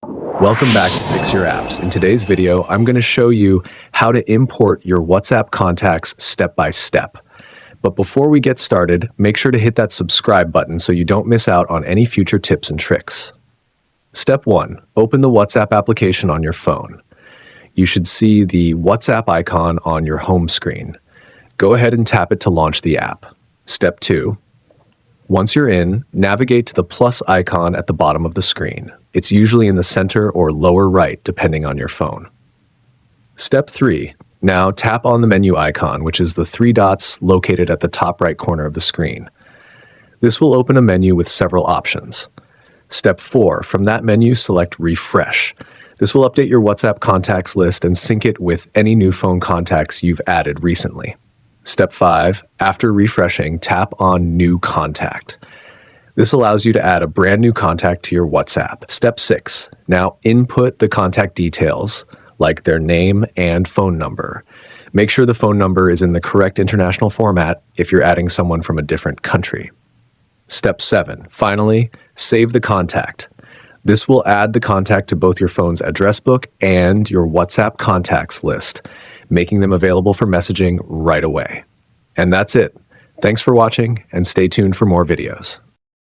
Welcome back to Fix Your Apps. In today's video, I'm going to show you how to import your WhatsApp contacts step by step. But before we get started, make sure to hit that subscribe button so you don't miss out on any future tips and tricks. Step 1. Open the WhatsApp application on your phone. You should see the WhatsApp icon on your home screen. Go ahead and tap it to launch the app. Step 2. Once you're in, navigate to the plus icon at the bottom of the screen. It's usually in the center or lower right, depending on your phone. Step 3. Now tap on the menu icon, which is the 3 dots located at the top right corner of the screen. This will open a menu with several options. Step 4. From that menu, select Refresh. This will update your WhatsApp contacts list and sync it with any new phone contacts you've added recently. Step 5. After refreshing, tap on New Contact. This allows you to add a brand new contact to your WhatsApp. Step 6. Now input the contact details, like their name and phone number. Make sure the phone number is in the correct international format if you're adding someone from a different country. Step 7. Finally, save the contact. This will add the contact to both your phone's address book and your WhatsApp contacts list, making them available for messaging right away. And that's it. Thanks for watching, and stay tuned for more videos.